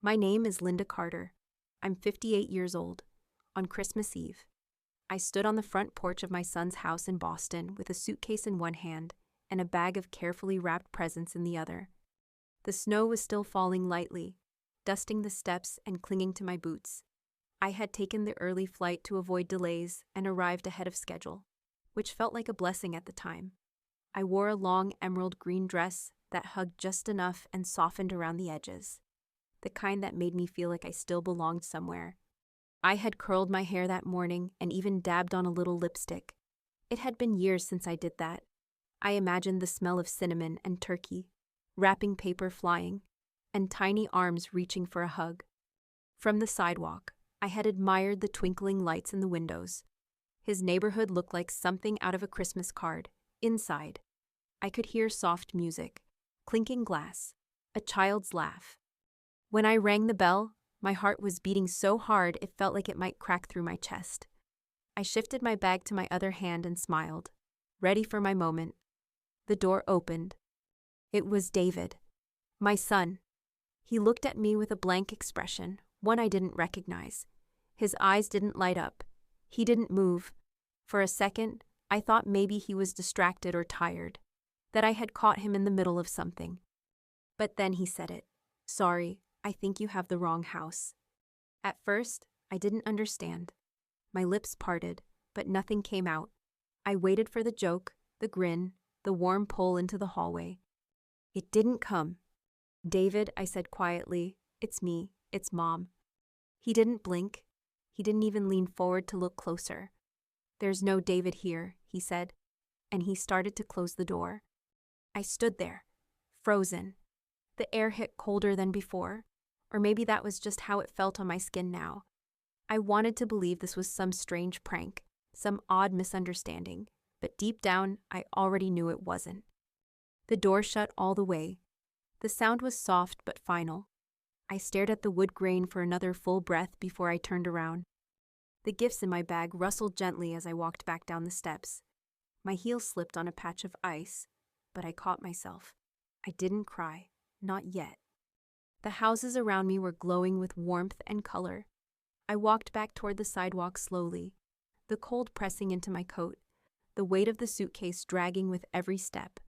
My name is Linda Carter. I'm 58 years old. On Christmas Eve, I stood on the front porch of my son's house in Boston with a suitcase in one hand and a bag of carefully wrapped presents in the other. The snow was still falling lightly, dusting the steps and clinging to my boots. I had taken the early flight to avoid delays and arrived ahead of schedule, which felt like a blessing at the time. I wore a long emerald green dress that hugged just enough and softened around the edges, the kind that made me feel like I still belonged somewhere. I had curled my hair that morning and even dabbed on a little lipstick. It had been years since I did that. I imagined the smell of cinnamon and turkey, wrapping paper flying, and tiny arms reaching for a hug. From the sidewalk, I had admired the twinkling lights in the windows. His neighborhood looked like something out of a Christmas card. Inside, I could hear soft music, clinking glass, a child's laugh. When I rang the bell, my heart was beating so hard it felt like it might crack through my chest. I shifted my bag to my other hand and smiled, ready for my moment. The door opened. It was David, my son. He looked at me with a blank expression, one I didn't recognize. His eyes didn't light up. He didn't move. For a second, I thought maybe he was distracted or tired, that I had caught him in the middle of something. But then he said it. "Sorry, I think you have the wrong house." At first, I didn't understand. My lips parted, but nothing came out. I waited for the joke, the grin, the warm pull into the hallway. It didn't come. "David," I said quietly, "it's me, it's Mom." He didn't blink. He didn't even lean forward to look closer. "There's no David here," he said, and he started to close the door. I stood there, frozen. The air hit colder than before, or maybe that was just how it felt on my skin now. I wanted to believe this was some strange prank, some odd misunderstanding, but deep down, I already knew it wasn't. The door shut all the way. The sound was soft but final. I stared at the wood grain for another full breath before I turned around. The gifts in my bag rustled gently as I walked back down the steps. My heel slipped on a patch of ice, but I caught myself. I didn't cry, not yet. The houses around me were glowing with warmth and color. I walked back toward the sidewalk slowly, the cold pressing into my coat, the weight of the suitcase dragging with every step.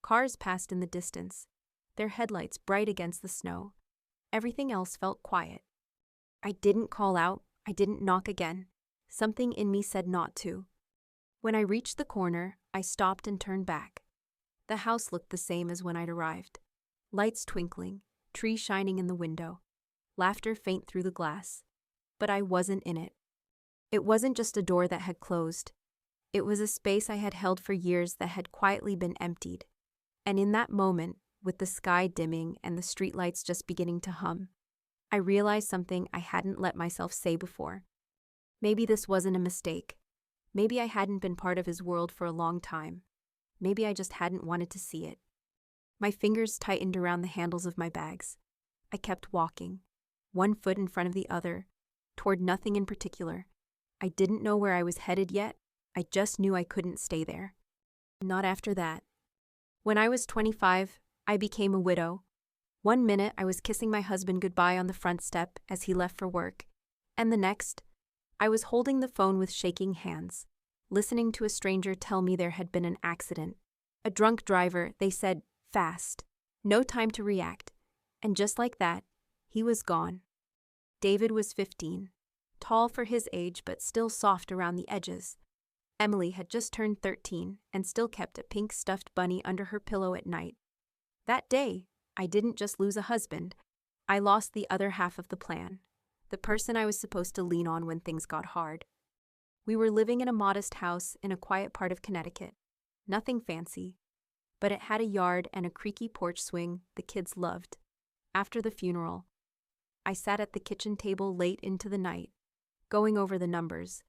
Cars passed in the distance, their headlights bright against the snow. Everything else felt quiet. I didn't call out, I didn't knock again. Something in me said not to. When I reached the corner, I stopped and turned back. The house looked the same as when I'd arrived. Lights twinkling, trees shining in the window, laughter faint through the glass. But I wasn't in it. It wasn't just a door that had closed. It was a space I had held for years that had quietly been emptied. And in that moment, with the sky dimming and the streetlights just beginning to hum, I realized something I hadn't let myself say before. Maybe this wasn't a mistake. Maybe I hadn't been part of his world for a long time. Maybe I just hadn't wanted to see it. My fingers tightened around the handles of my bags. I kept walking, one foot in front of the other, toward nothing in particular. I didn't know where I was headed yet. I just knew I couldn't stay there. Not after that. When I was 25, I became a widow. One minute I was kissing my husband goodbye on the front step as he left for work, and the next, I was holding the phone with shaking hands, listening to a stranger tell me there had been an accident. A drunk driver, they said, fast. No time to react. And just like that, he was gone. David was 15, tall for his age but still soft around the edges. Emily had just turned 13 and still kept a pink stuffed bunny under her pillow at night. That day, I didn't just lose a husband. I lost the other half of the plan, the person I was supposed to lean on when things got hard. We were living in a modest house in a quiet part of Connecticut. Nothing fancy, but it had a yard and a creaky porch swing the kids loved. After the funeral, I sat at the kitchen table late into the night, going over the numbers.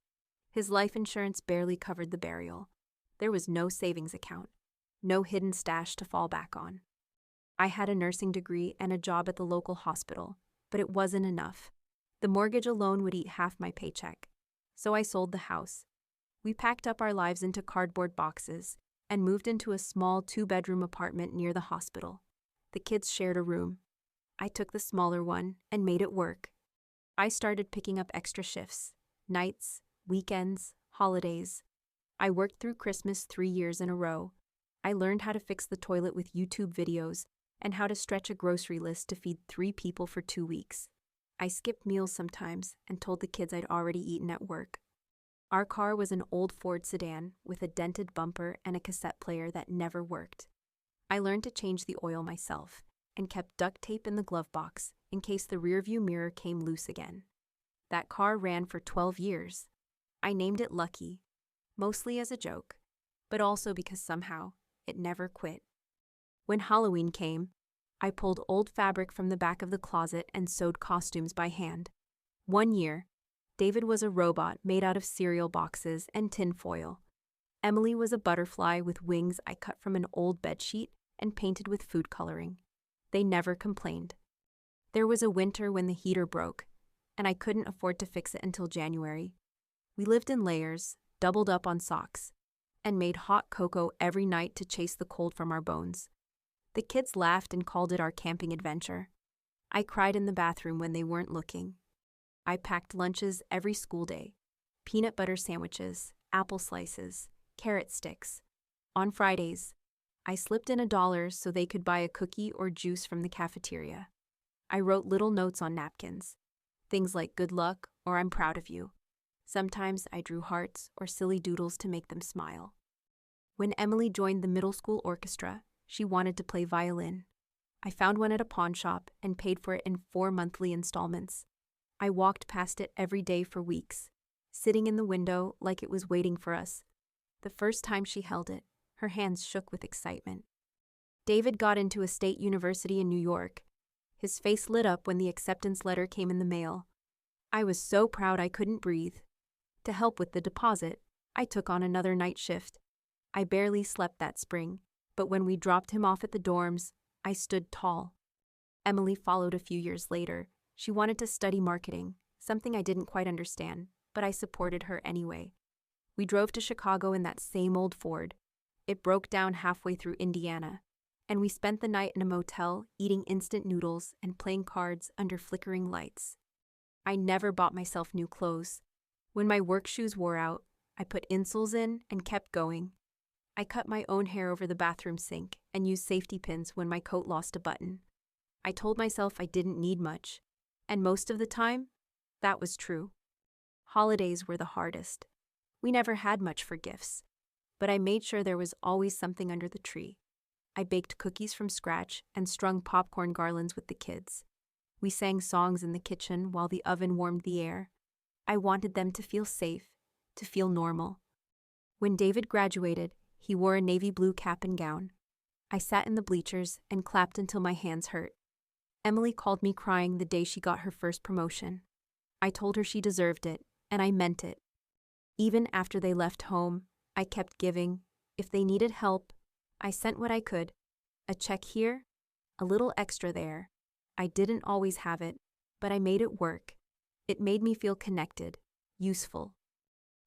His life insurance barely covered the burial. There was no savings account, no hidden stash to fall back on. I had a nursing degree and a job at the local hospital, but it wasn't enough. The mortgage alone would eat half my paycheck. So I sold the house. We packed up our lives into cardboard boxes and moved into a small 2-bedroom apartment near the hospital. The kids shared a room. I took the smaller one and made it work. I started picking up extra shifts, nights, weekends, holidays. I worked through Christmas 3 years in a row. I learned how to fix the toilet with YouTube videos and how to stretch a grocery list to feed 3 people for 2 weeks. I skipped meals sometimes and told the kids I'd already eaten at work. Our car was an old Ford sedan with a dented bumper and a cassette player that never worked. I learned to change the oil myself and kept duct tape in the glove box in case the rearview mirror came loose again. That car ran for 12 years. I named it Lucky, mostly as a joke, but also because somehow it never quit. When Halloween came, I pulled old fabric from the back of the closet and sewed costumes by hand. One year, David was a robot made out of cereal boxes and tin foil. Emily was a butterfly with wings I cut from an old bedsheet and painted with food coloring. They never complained. There was a winter when the heater broke, and I couldn't afford to fix it until January. We lived in layers, doubled up on socks, and made hot cocoa every night to chase the cold from our bones. The kids laughed and called it our camping adventure. I cried in the bathroom when they weren't looking. I packed lunches every school day: peanut butter sandwiches, apple slices, carrot sticks. On Fridays, I slipped in $1 so they could buy a cookie or juice from the cafeteria. I wrote little notes on napkins, things like good luck or I'm proud of you. Sometimes I drew hearts or silly doodles to make them smile. When Emily joined the middle school orchestra, she wanted to play violin. I found one at a pawn shop and paid for it in 4 monthly installments. I walked past it every day for weeks, sitting in the window like it was waiting for us. The first time she held it, her hands shook with excitement. David got into a state university in New York. His face lit up when the acceptance letter came in the mail. I was so proud I couldn't breathe. To help with the deposit, I took on another night shift. I barely slept that spring, but when we dropped him off at the dorms, I stood tall. Emily followed a few years later. She wanted to study marketing, something I didn't quite understand, but I supported her anyway. We drove to Chicago in that same old Ford. It broke down halfway through Indiana, and we spent the night in a motel eating instant noodles and playing cards under flickering lights. I never bought myself new clothes. When my work shoes wore out, I put insoles in and kept going. I cut my own hair over the bathroom sink and used safety pins when my coat lost a button. I told myself I didn't need much, and most of the time, that was true. Holidays were the hardest. We never had much for gifts, but I made sure there was always something under the tree. I baked cookies from scratch and strung popcorn garlands with the kids. We sang songs in the kitchen while the oven warmed the air. I wanted them to feel safe, to feel normal. When David graduated, he wore a navy blue cap and gown. I sat in the bleachers and clapped until my hands hurt. Emily called me crying the day she got her first promotion. I told her she deserved it, and I meant it. Even after they left home, I kept giving. If they needed help, I sent what I could. A check here, a little extra there. I didn't always have it, but I made it work. It made me feel connected, useful.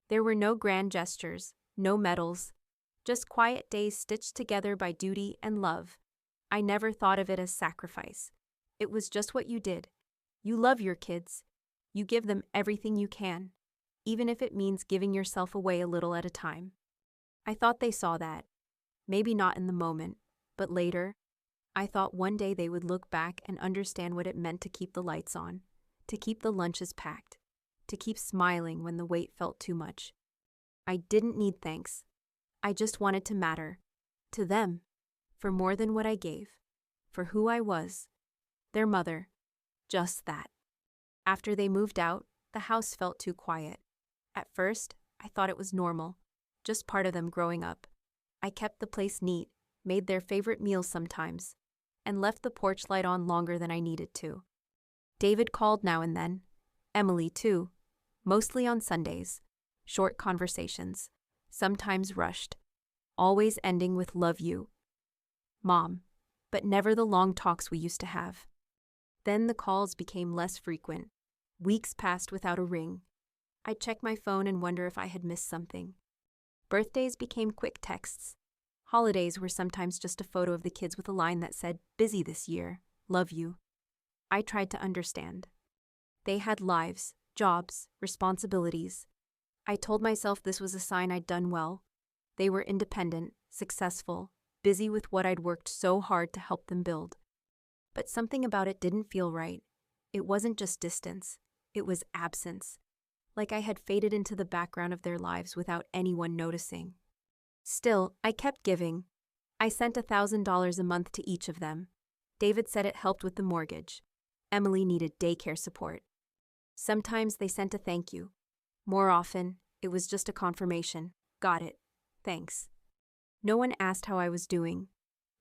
There were no grand gestures, no medals, just quiet days stitched together by duty and love. I never thought of it as sacrifice. It was just what you did. You love your kids. You give them everything you can, even if it means giving yourself away a little at a time. I thought they saw that. Maybe not in the moment, but later, I thought one day they would look back and understand what it meant to keep the lights on, to keep the lunches packed, to keep smiling when the weight felt too much. I didn't need thanks. I just wanted to matter. To them. For more than what I gave. For who I was. Their mother. Just that. After they moved out, the house felt too quiet. At first, I thought it was normal. Just part of them growing up. I kept the place neat, made their favorite meals sometimes, and left the porch light on longer than I needed to. David called now and then. Emily, too. Mostly on Sundays. Short conversations. Sometimes rushed. Always ending with love you. Mom. But never the long talks we used to have. Then the calls became less frequent. Weeks passed without a ring. I'd check my phone and wonder if I had missed something. Birthdays became quick texts. Holidays were sometimes just a photo of the kids with a line that said, "Busy this year. Love you." I tried to understand. They had lives, jobs, responsibilities. I told myself this was a sign I'd done well. They were independent, successful, busy with what I'd worked so hard to help them build. But something about it didn't feel right. It wasn't just distance. It was absence. Like I had faded into the background of their lives without anyone noticing. Still, I kept giving. I sent $1,000 a month to each of them. David said it helped with the mortgage. Emily needed daycare support. Sometimes they sent a thank you. More often, it was just a confirmation. Got it. Thanks. No one asked how I was doing.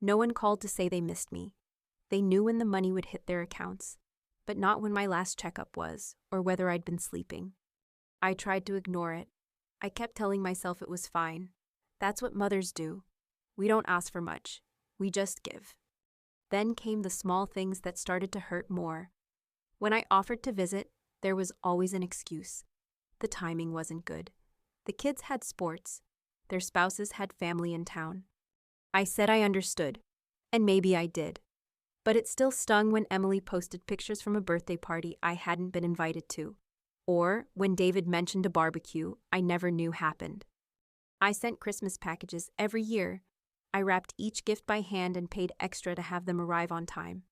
No one called to say they missed me. They knew when the money would hit their accounts, but not when my last checkup was, or whether I'd been sleeping. I tried to ignore it. I kept telling myself it was fine. That's what mothers do. We don't ask for much. We just give. Then came the small things that started to hurt more. When I offered to visit, there was always an excuse. The timing wasn't good. The kids had sports. Their spouses had family in town. I said I understood, and maybe I did. But it still stung when Emily posted pictures from a birthday party I hadn't been invited to, or when David mentioned a barbecue I never knew happened. I sent Christmas packages every year. I wrapped each gift by hand and paid extra to have them arrive on time.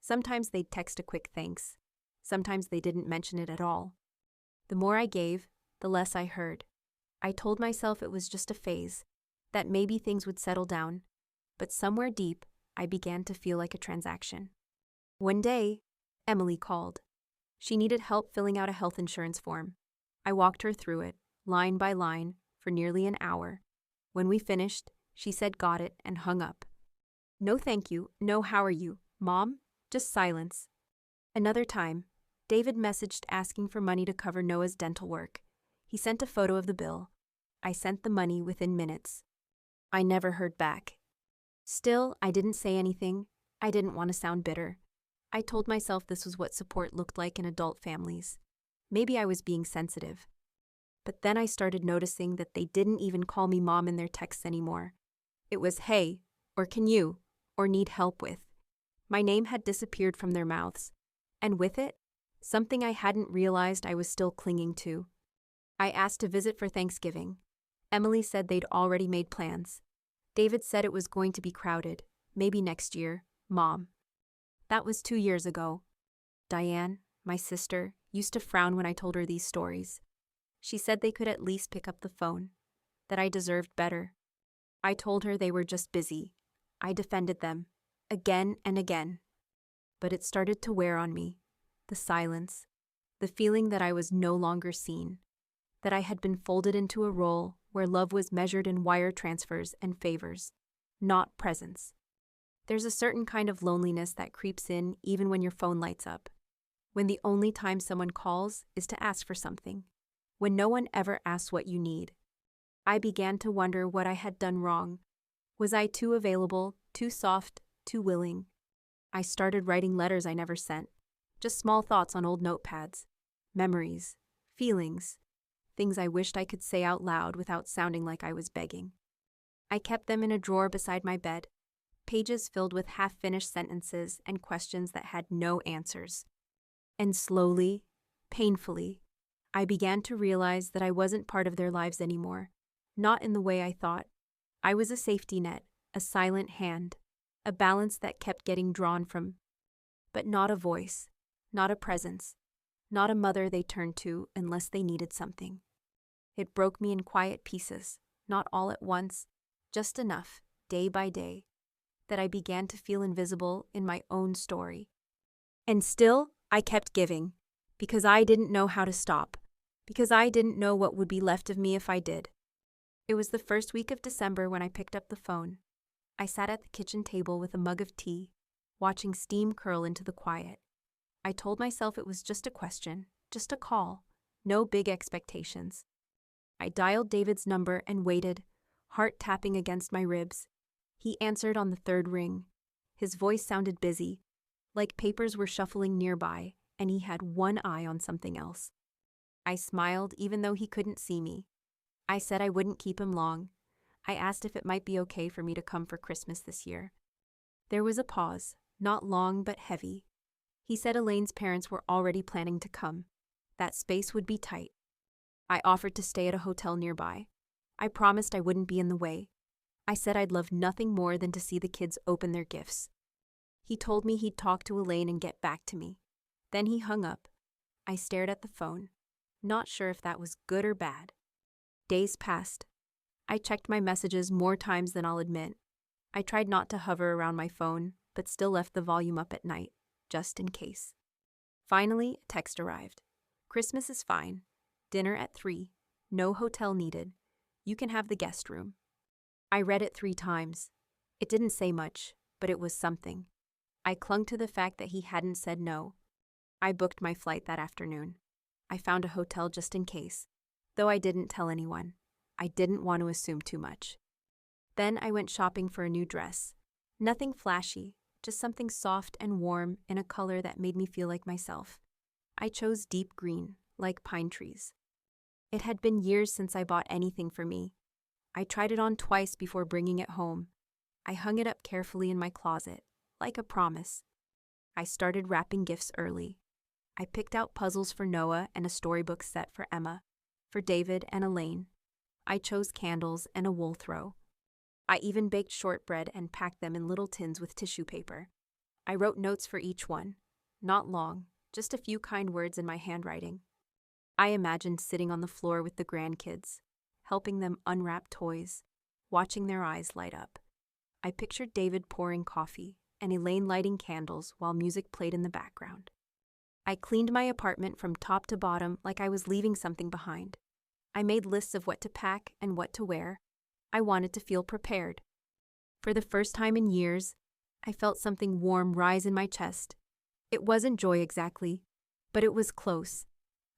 Sometimes they'd text a quick thanks. Sometimes they didn't mention it at all. The more I gave, the less I heard. I told myself it was just a phase, that maybe things would settle down, but somewhere deep, I began to feel like a transaction. One day, Emily called. She needed help filling out a health insurance form. I walked her through it, line by line, for nearly an hour. When we finished, she said got it and hung up. No thank you, no how are you, Mom? Just silence. Another time, David messaged asking for money to cover Noah's dental work. He sent a photo of the bill. I sent the money within minutes. I never heard back. Still, I didn't say anything. I didn't want to sound bitter. I told myself this was what support looked like in adult families. Maybe I was being sensitive. But then I started noticing that they didn't even call me Mom in their texts anymore. It was hey, or can you, or need help with. My name had disappeared from their mouths, and with it, something I hadn't realized I was still clinging to. I asked to visit for Thanksgiving. Emily said they'd already made plans. David said it was going to be crowded, maybe next year, Mom. That was 2 years ago. Diane, my sister, used to frown when I told her these stories. She said they could at least pick up the phone, that I deserved better. I told her they were just busy. I defended them, again and again. But it started to wear on me. The silence, the feeling that I was no longer seen, that I had been folded into a role where love was measured in wire transfers and favors, not presence. There's a certain kind of loneliness that creeps in even when your phone lights up, when the only time someone calls is to ask for something, when no one ever asks what you need. I began to wonder what I had done wrong. Was I too available, too soft, too willing? I started writing letters I never sent, just small thoughts on old notepads, memories, feelings, things I wished I could say out loud without sounding like I was begging. I kept them in a drawer beside my bed, pages filled with half-finished sentences and questions that had no answers. And slowly, painfully, I began to realize that I wasn't part of their lives anymore, not in the way I thought. I was a safety net, a silent hand, a balance that kept getting drawn from, but not a voice, not a presence, not a mother they turned to unless they needed something. It broke me in quiet pieces, not all at once, just enough, day by day, that I began to feel invisible in my own story. And still, I kept giving, because I didn't know how to stop, because I didn't know what would be left of me if I did. It was the first week of December when I picked up the phone. I sat at the kitchen table with a mug of tea, watching steam curl into the quiet. I told myself it was just a question, just a call, no big expectations. I dialed David's number and waited, heart tapping against my ribs. He answered on the third ring. His voice sounded busy, like papers were shuffling nearby, and he had one eye on something else. I smiled even though he couldn't see me. I said I wouldn't keep him long. I asked if it might be okay for me to come for Christmas this year. There was a pause, not long but heavy. He said Elaine's parents were already planning to come. That space would be tight. I offered to stay at a hotel nearby. I promised I wouldn't be in the way. I said I'd love nothing more than to see the kids open their gifts. He told me he'd talk to Elaine and get back to me. Then he hung up. I stared at the phone, not sure if that was good or bad. Days passed. I checked my messages more times than I'll admit. I tried not to hover around my phone, but still left the volume up at night, just in case. Finally, a text arrived. Christmas is fine. Dinner at 3. No hotel needed. You can have the guest room. I read it 3 times. It didn't say much, but it was something. I clung to the fact that he hadn't said no. I booked my flight that afternoon. I found a hotel just in case, though I didn't tell anyone. I didn't want to assume too much. Then I went shopping for a new dress. Nothing flashy, just something soft and warm in a color that made me feel like myself. I chose deep green, like pine trees. It had been years since I bought anything for me. I tried it on twice before bringing it home. I hung it up carefully in my closet, like a promise. I started wrapping gifts early. I picked out puzzles for Noah and a storybook set for Emma, for David and Elaine. I chose candles and a wool throw. I even baked shortbread and packed them in little tins with tissue paper. I wrote notes for each one. Not long, just a few kind words in my handwriting. I imagined sitting on the floor with the grandkids, helping them unwrap toys, watching their eyes light up. I pictured David pouring coffee and Elaine lighting candles while music played in the background. I cleaned my apartment from top to bottom like I was leaving something behind. I made lists of what to pack and what to wear. I wanted to feel prepared. For the first time in years, I felt something warm rise in my chest. It wasn't joy exactly, but it was close.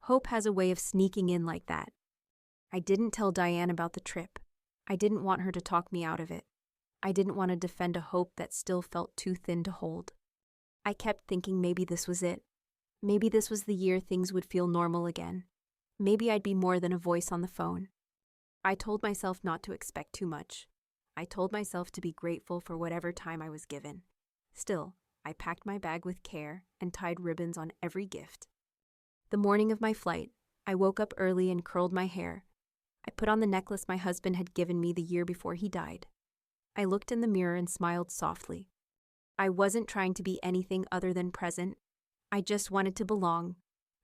Hope has a way of sneaking in like that. I didn't tell Diane about the trip. I didn't want her to talk me out of it. I didn't want to defend a hope that still felt too thin to hold. I kept thinking maybe this was it. Maybe this was the year things would feel normal again. Maybe I'd be more than a voice on the phone. I told myself not to expect too much. I told myself to be grateful for whatever time I was given. Still, I packed my bag with care and tied ribbons on every gift. The morning of my flight, I woke up early and curled my hair. I put on the necklace my husband had given me the year before he died. I looked in the mirror and smiled softly. I wasn't trying to be anything other than present. I just wanted to belong.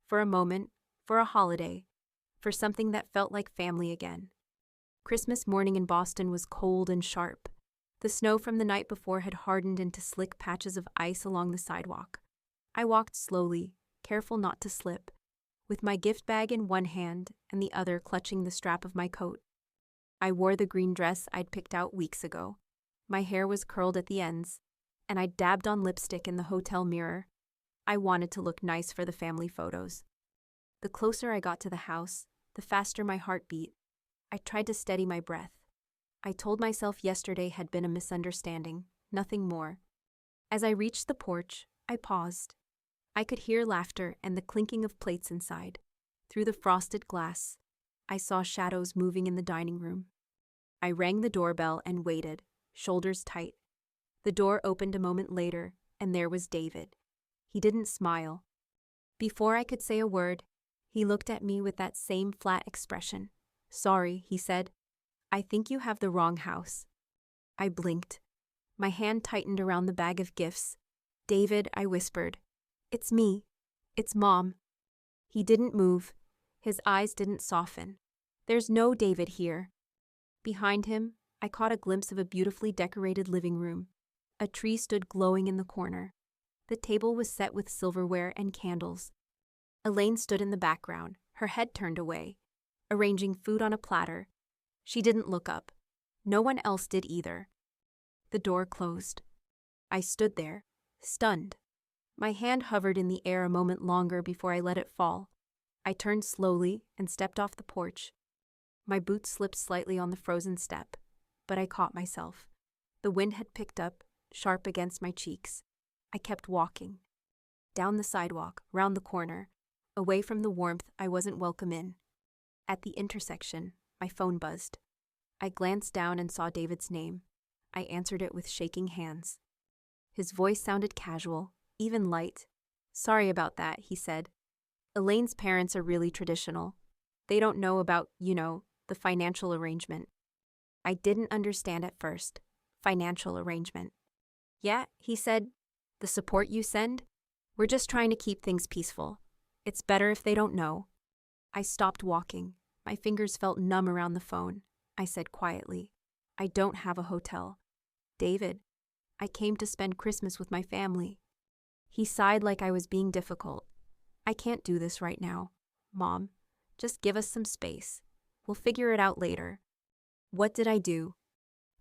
For a moment, for a holiday, for something that felt like family again. Christmas morning in Boston was cold and sharp. The snow from the night before had hardened into slick patches of ice along the sidewalk. I walked slowly, careful not to slip, with my gift bag in one hand and the other clutching the strap of my coat. I wore the green dress I'd picked out weeks ago. My hair was curled at the ends, and I dabbed on lipstick in the hotel mirror. I wanted to look nice for the family photos. The closer I got to the house, the faster my heart beat. I tried to steady my breath. I told myself yesterday had been a misunderstanding, nothing more. As I reached the porch, I paused. I could hear laughter and the clinking of plates inside. Through the frosted glass, I saw shadows moving in the dining room. I rang the doorbell and waited, shoulders tight. The door opened a moment later, and there was David. He didn't smile. Before I could say a word, he looked at me with that same flat expression. "Sorry," he said. "I think you have the wrong house." I blinked. My hand tightened around the bag of gifts. "David," I whispered. "It's me. It's Mom." He didn't move. His eyes didn't soften. "There's no David here." Behind him, I caught a glimpse of a beautifully decorated living room. A tree stood glowing in the corner. The table was set with silverware and candles. Elaine stood in the background, her head turned away, arranging food on a platter. She didn't look up. No one else did either. The door closed. I stood there, stunned. My hand hovered in the air a moment longer before I let it fall. I turned slowly and stepped off the porch. My boots slipped slightly on the frozen step, but I caught myself. The wind had picked up, sharp against my cheeks. I kept walking. Down the sidewalk, round the corner, away from the warmth I wasn't welcome in. At the intersection, my phone buzzed. I glanced down and saw David's name. I answered it with shaking hands. His voice sounded casual, even light. Sorry about that, he said. Elaine's parents are really traditional. They don't know about, the financial arrangement. I didn't understand at first. Financial arrangement. Yeah, he said. The support you send? We're just trying to keep things peaceful. It's better if they don't know. I stopped walking. My fingers felt numb around the phone. I said quietly, I don't have a hotel. David, I came to spend Christmas with my family. He sighed like I was being difficult. I can't do this right now. Mom, just give us some space. We'll figure it out later. What did I do?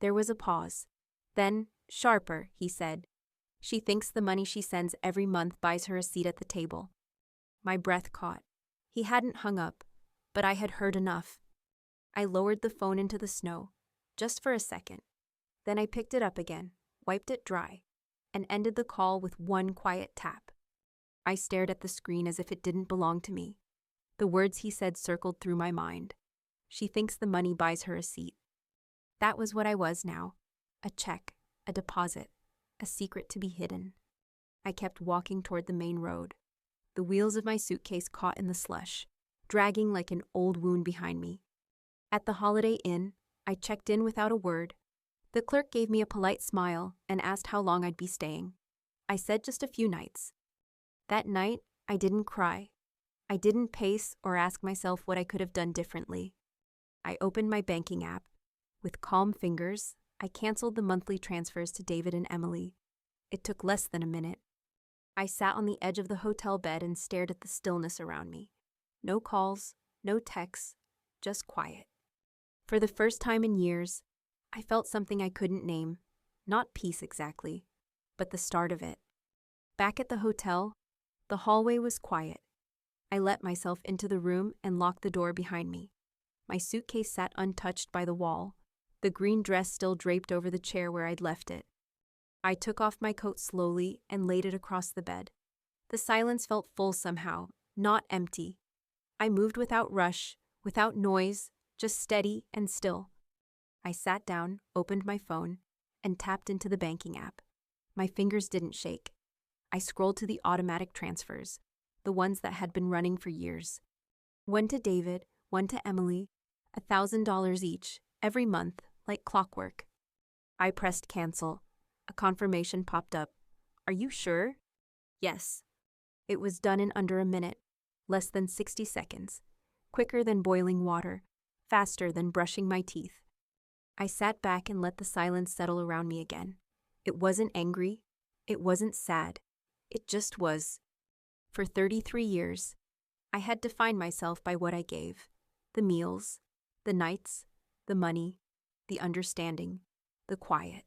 There was a pause. Then, sharper, he said. She thinks the money she sends every month buys her a seat at the table. My breath caught. He hadn't hung up, but I had heard enough. I lowered the phone into the snow, just for a second. Then I picked it up again, wiped it dry, and ended the call with one quiet tap. I stared at the screen as if it didn't belong to me. The words he said circled through my mind. She thinks the money buys her a seat. That was what I was now. A check, a deposit, a secret to be hidden. I kept walking toward the main road. The wheels of my suitcase caught in the slush, dragging like an old wound behind me. At the Holiday Inn, I checked in without a word. The clerk gave me a polite smile and asked how long I'd be staying. I said just a few nights. That night, I didn't cry. I didn't pace or ask myself what I could have done differently. I opened my banking app. With calm fingers, I canceled the monthly transfers to David and Emily. It took less than a minute. I sat on the edge of the hotel bed and stared at the stillness around me. No calls, no texts, just quiet. For the first time in years, I felt something I couldn't name. Not peace exactly, but the start of it. Back at the hotel, the hallway was quiet. I let myself into the room and locked the door behind me. My suitcase sat untouched by the wall, the green dress still draped over the chair where I'd left it. I took off my coat slowly and laid it across the bed. The silence felt full somehow, not empty. I moved without rush, without noise, just steady and still. I sat down, opened my phone, and tapped into the banking app. My fingers didn't shake. I scrolled to the automatic transfers, the ones that had been running for years. One to David, one to Emily, $1,000 each, every month, like clockwork. I pressed cancel. A confirmation popped up. Are you sure? Yes. It was done in under a minute, less than 60 seconds, quicker than boiling water, faster than brushing my teeth. I sat back and let the silence settle around me again. It wasn't angry. It wasn't sad. It just was. For 33 years, I had defined myself by what I gave. The meals, the nights, the money, the understanding, the quiet.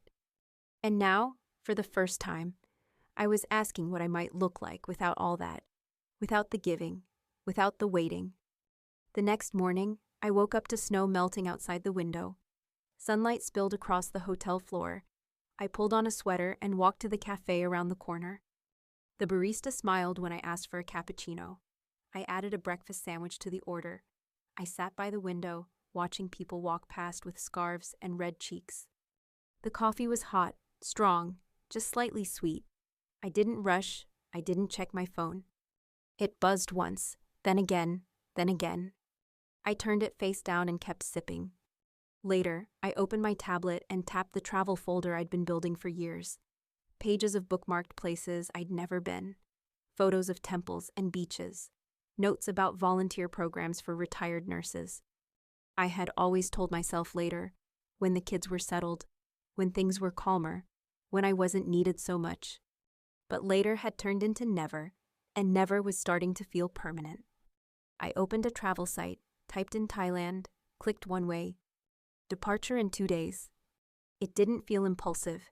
And now, for the first time, I was asking what I might look like without all that, without the giving, without the waiting. The next morning, I woke up to snow melting outside the window. Sunlight spilled across the hotel floor. I pulled on a sweater and walked to the cafe around the corner. The barista smiled when I asked for a cappuccino. I added a breakfast sandwich to the order. I sat by the window, watching people walk past with scarves and red cheeks. The coffee was hot, strong, just slightly sweet. I didn't rush. I didn't check my phone. It buzzed once, then again, then again. I turned it face down and kept sipping. Later, I opened my tablet and tapped the travel folder I'd been building for years. Pages of bookmarked places I'd never been. Photos of temples and beaches. Notes about volunteer programs for retired nurses. I had always told myself later, when the kids were settled, when things were calmer, when I wasn't needed so much. But later had turned into never, and never was starting to feel permanent. I opened a travel site, typed in Thailand, clicked one way. Departure in 2 days. It didn't feel impulsive.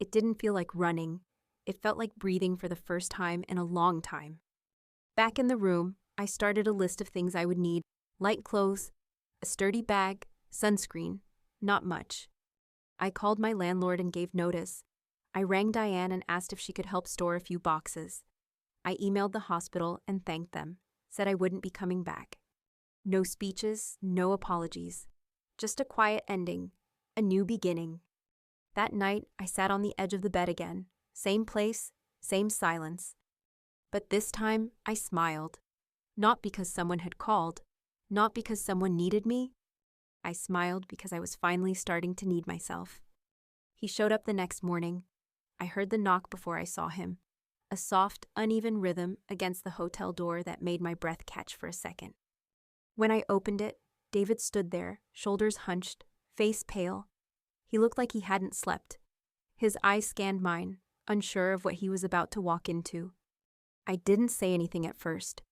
It didn't feel like running. It felt like breathing for the first time in a long time. Back in the room, I started a list of things I would need: light clothes, a sturdy bag, sunscreen, not much. I called my landlord and gave notice. I rang Diane and asked if she could help store a few boxes. I emailed the hospital and thanked them, said I wouldn't be coming back. No speeches, no apologies. Just a quiet ending, a new beginning. That night, I sat on the edge of the bed again. Same place, same silence. But this time, I smiled. Not because someone had called, not because someone needed me. I smiled because I was finally starting to need myself. He showed up the next morning. I heard the knock before I saw him, a soft, uneven rhythm against the hotel door that made my breath catch for a second. When I opened it, David stood there, shoulders hunched, face pale. He looked like he hadn't slept. His eyes scanned mine, unsure of what he was about to walk into. I didn't say anything at first,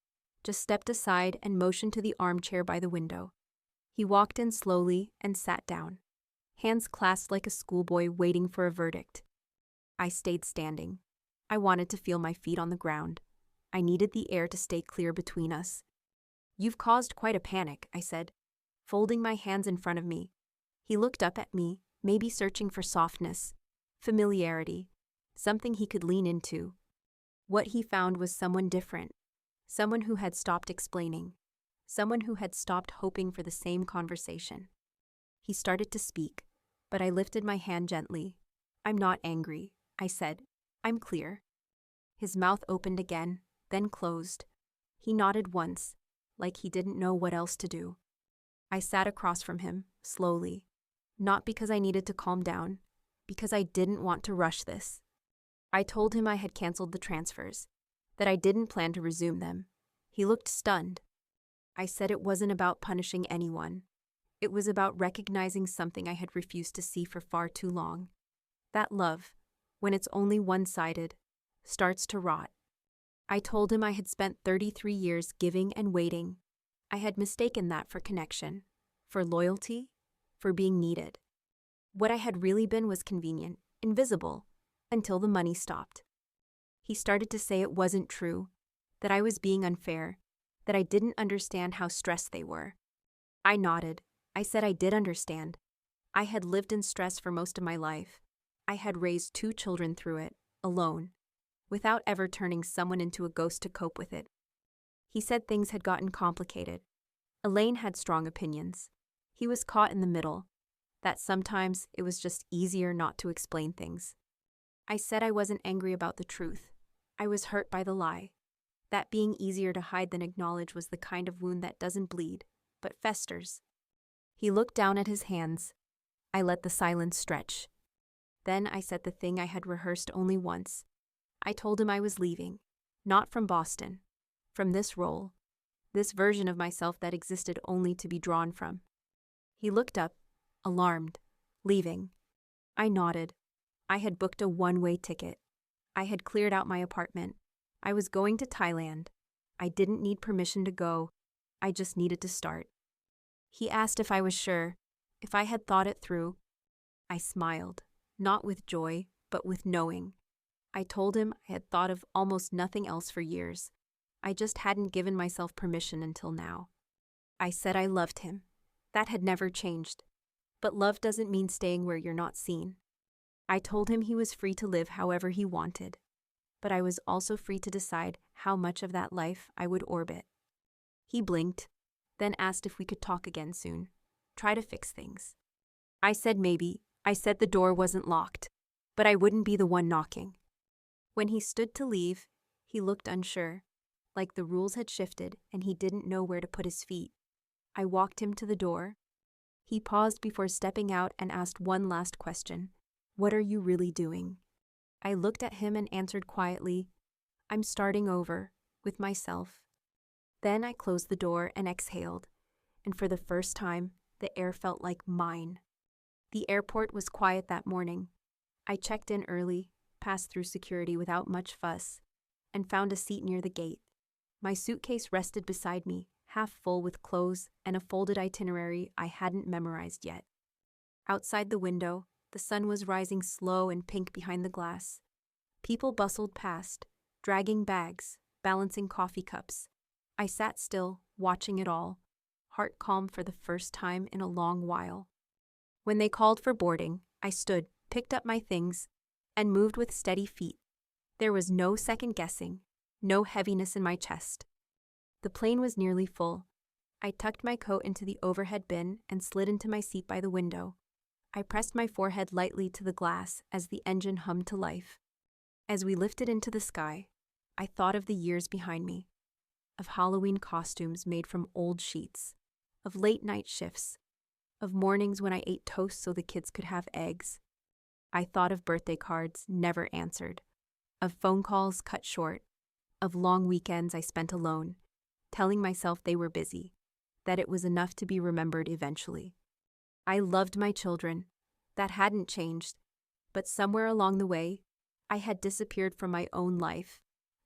just stepped aside and motioned to the armchair by the window. He walked in slowly and sat down, hands clasped like a schoolboy waiting for a verdict. I stayed standing. I wanted to feel my feet on the ground. I needed the air to stay clear between us. "You've caused quite a panic," I said, folding my hands in front of me. He looked up at me, maybe searching for softness, familiarity, something he could lean into. What he found was someone different, someone who had stopped explaining, someone who had stopped hoping for the same conversation. He started to speak, but I lifted my hand gently. "I'm not angry," I said. "I'm clear." His mouth opened again, then closed. He nodded once, like he didn't know what else to do. I sat across from him, slowly, not because I needed to calm down, because I didn't want to rush this. I told him I had canceled the transfers, that I didn't plan to resume them. He looked stunned. I said it wasn't about punishing anyone. It was about recognizing something I had refused to see for far too long. That love, when it's only one-sided, starts to rot. I told him I had spent 33 years giving and waiting. I had mistaken that for connection, for loyalty, for being needed. What I had really been was convenient, invisible, until the money stopped. He started to say it wasn't true, that I was being unfair, that I didn't understand how stressed they were. I nodded. I said I did understand. I had lived in stress for most of my life. I had raised 2 children through it, alone, without ever turning someone into a ghost to cope with it. He said things had gotten complicated. Elaine had strong opinions. He was caught in the middle, that sometimes it was just easier not to explain things. I said I wasn't angry about the truth. I was hurt by the lie. That being easier to hide than acknowledge was the kind of wound that doesn't bleed, but festers. He looked down at his hands. I let the silence stretch. Then I said the thing I had rehearsed only once. I told him I was leaving, not from Boston, from this role, this version of myself that existed only to be drawn from. He looked up, alarmed. "Leaving." I nodded. I had booked a one-way ticket. I had cleared out my apartment. I was going to Thailand. I didn't need permission to go. I just needed to start. He asked if I was sure, if I had thought it through. I smiled, not with joy, but with knowing. I told him I had thought of almost nothing else for years. I just hadn't given myself permission until now. I said I loved him. That had never changed. But love doesn't mean staying where you're not seen. I told him he was free to live however he wanted, but I was also free to decide how much of that life I would orbit. He blinked, then asked if we could talk again soon, try to fix things. I said maybe. I said the door wasn't locked, but I wouldn't be the one knocking. When he stood to leave, he looked unsure, like the rules had shifted and he didn't know where to put his feet. I walked him to the door. He paused before stepping out and asked one last question. "What are you really doing?" I looked at him and answered quietly, "I'm starting over, with myself." Then I closed the door and exhaled, and for the first time, the air felt like mine. The airport was quiet that morning. I checked in early, passed through security without much fuss, and found a seat near the gate. My suitcase rested beside me, half full with clothes and a folded itinerary I hadn't memorized yet. Outside the window, the sun was rising slow and pink behind the glass. People bustled past, dragging bags, balancing coffee cups. I sat still, watching it all, heart calm for the first time in a long while. When they called for boarding, I stood, picked up my things, and moved with steady feet. There was no second guessing, no heaviness in my chest. The plane was nearly full. I tucked my coat into the overhead bin and slid into my seat by the window. I pressed my forehead lightly to the glass as the engine hummed to life. As we lifted into the sky, I thought of the years behind me, of Halloween costumes made from old sheets, of late night shifts, of mornings when I ate toast so the kids could have eggs. I thought of birthday cards never answered, of phone calls cut short, of long weekends I spent alone, telling myself they were busy, that it was enough to be remembered eventually. I loved my children. That hadn't changed, but somewhere along the way, I had disappeared from my own life,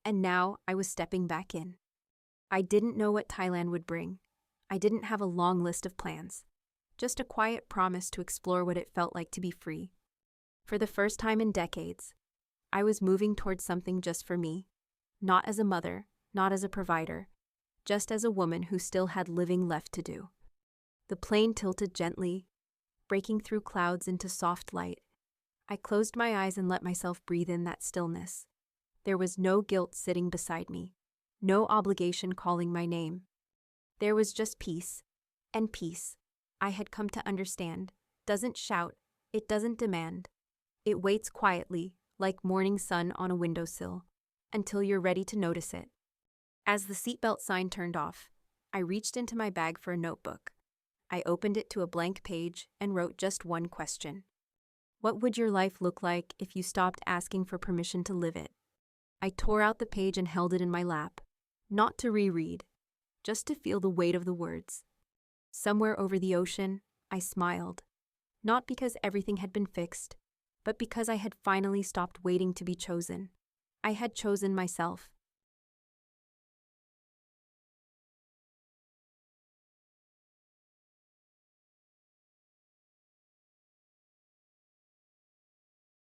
and now I was stepping back in. I didn't know what Thailand would bring. I didn't have a long list of plans, just a quiet promise to explore what it felt like to be free. For the first time in decades, I was moving towards something just for me, not as a mother, not as a provider, just as a woman who still had living left to do. The plane tilted gently, breaking through clouds into soft light. I closed my eyes and let myself breathe in that stillness. There was no guilt sitting beside me, no obligation calling my name. There was just peace, and peace, I had come to understand, doesn't shout, it doesn't demand. It waits quietly, like morning sun on a windowsill, until you're ready to notice it. As the seatbelt sign turned off, I reached into my bag for a notebook. I opened it to a blank page and wrote just one question. What would your life look like if you stopped asking for permission to live it? I tore out the page and held it in my lap, not to reread, just to feel the weight of the words. Somewhere over the ocean, I smiled, not because everything had been fixed, but because I had finally stopped waiting to be chosen. I had chosen myself,